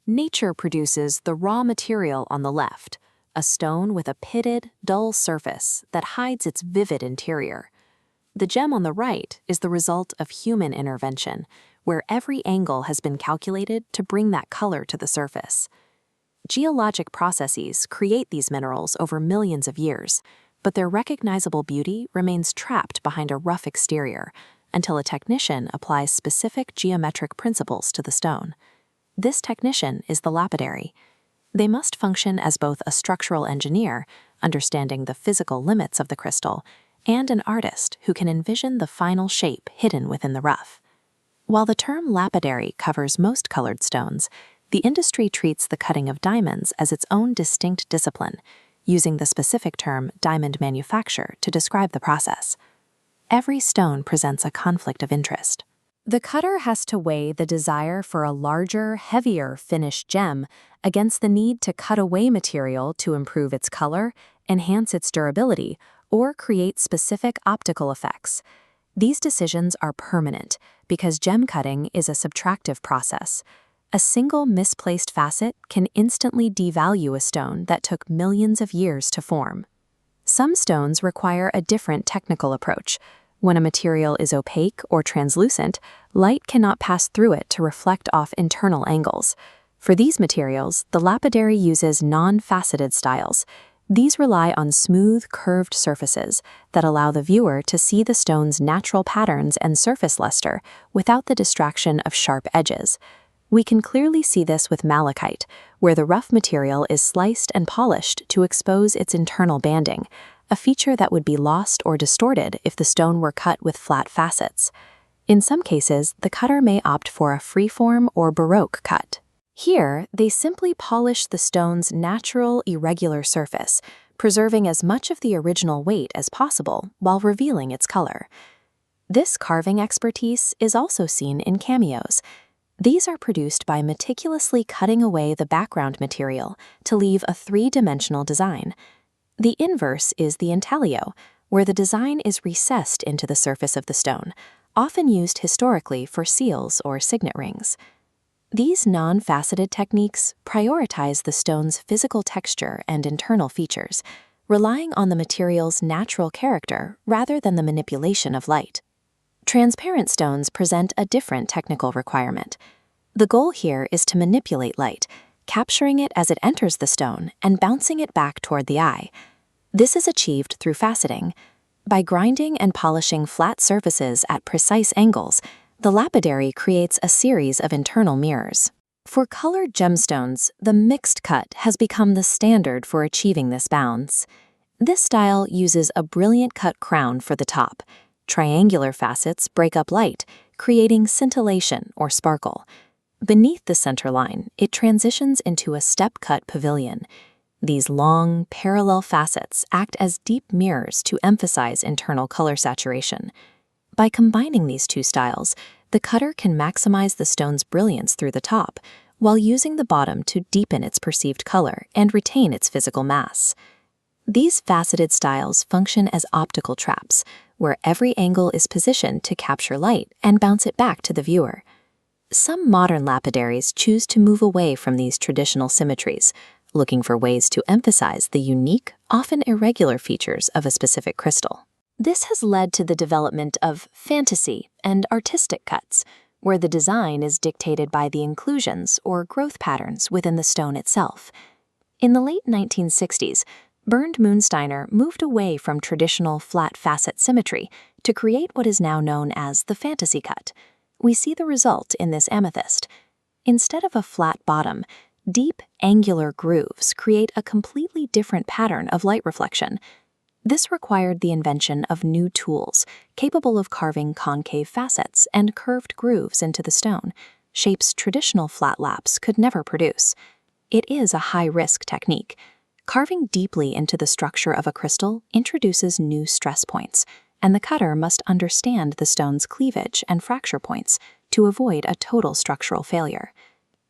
Nature produces the raw material on the left, a stone with a pitted, dull surface that hides its vivid interior. The gem on the right is the result of human intervention, where every angle has been calculated to bring that color to the surface. Geologic processes create these minerals over millions of years, but their recognizable beauty remains trapped behind a rough exterior until a technician applies specific geometric principles to the stone. This technician is the lapidary. They must function as both a structural engineer, understanding the physical limits of the crystal, and an artist who can envision the final shape hidden within the rough. While the term lapidary covers most colored stones, the industry treats the cutting of diamonds as its own distinct discipline, using the specific term diamond manufacture to describe the process. Every stone presents a conflict of interest. The cutter has to weigh the desire for a larger, heavier finished gem against the need to cut away material to improve its color, enhance its durability, or create specific optical effects. These decisions are permanent because gem cutting is a subtractive process. A single misplaced facet can instantly devalue a stone that took millions of years to form. Some stones require a different technical approach. When a material is opaque or translucent, light cannot pass through it to reflect off internal angles. For these materials, the lapidary uses non-faceted styles. These rely on smooth, curved surfaces that allow the viewer to see the stone's natural patterns and surface luster without the distraction of sharp edges. We can clearly see this with malachite, where the rough material is sliced and polished to expose its internal banding, a feature that would be lost or distorted if the stone were cut with flat facets. In some cases, the cutter may opt for a freeform or Baroque cut. Here, they simply polish the stone's natural, irregular surface, preserving as much of the original weight as possible while revealing its color. This carving expertise is also seen in cameos. These are produced by meticulously cutting away the background material to leave a three-dimensional design. The inverse is the intaglio, where the design is recessed into the surface of the stone, often used historically for seals or signet rings. These non-faceted techniques prioritize the stone's physical texture and internal features, relying on the material's natural character rather than the manipulation of light. Transparent stones present a different technical requirement. The goal here is to manipulate light, capturing it as it enters the stone and bouncing it back toward the eye. This is achieved through faceting. By grinding and polishing flat surfaces at precise angles, the lapidary creates a series of internal mirrors. For colored gemstones, the mixed cut has become the standard for achieving this bounce. This style uses a brilliant cut crown for the top. Triangular facets break up light, creating scintillation or sparkle. Beneath the center line, it transitions into a step-cut pavilion. These long, parallel facets act as deep mirrors to emphasize internal color saturation. By combining these two styles, the cutter can maximize the stone's brilliance through the top, while using the bottom to deepen its perceived color and retain its physical mass. These faceted styles function as optical traps, where every angle is positioned to capture light and bounce it back to the viewer. Some modern lapidaries choose to move away from these traditional symmetries, looking for ways to emphasize the unique, often irregular features of a specific crystal. This has led to the development of fantasy and artistic cuts, where the design is dictated by the inclusions or growth patterns within the stone itself. In the late 1960s, Bernd Moonsteiner moved away from traditional flat facet symmetry to create what is now known as the fantasy cut. We see the result in this amethyst. Instead of a flat bottom, deep, angular grooves create a completely different pattern of light reflection. This required the invention of new tools capable of carving concave facets and curved grooves into the stone, shapes traditional flat laps could never produce. It is a high-risk technique. Carving deeply into the structure of a crystal introduces new stress points, and the cutter must understand the stone's cleavage and fracture points to avoid a total structural failure.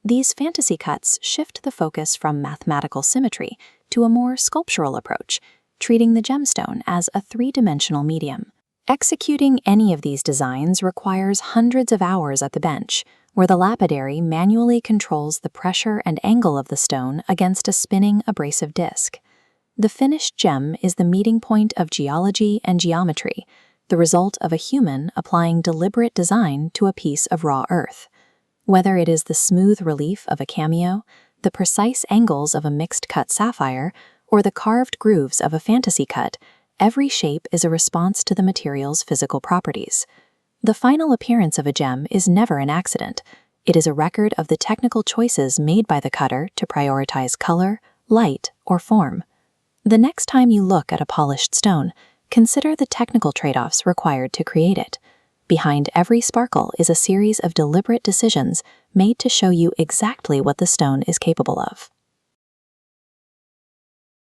These fantasy cuts shift the focus from mathematical symmetry to a more sculptural approach, treating the gemstone as a three-dimensional medium. Executing any of these designs requires hundreds of hours at the bench, where the lapidary manually controls the pressure and angle of the stone against a spinning abrasive disc. The finished gem is the meeting point of geology and geometry, the result of a human applying deliberate design to a piece of raw earth. Whether it is the smooth relief of a cameo, the precise angles of a mixed-cut sapphire, or the carved grooves of a fantasy cut, every shape is a response to the material's physical properties. The final appearance of a gem is never an accident. It is a record of the technical choices made by the cutter to prioritize color, light, or form. The next time you look at a polished stone, consider the technical trade-offs required to create it. Behind every sparkle is a series of deliberate decisions made to show you exactly what the stone is capable of.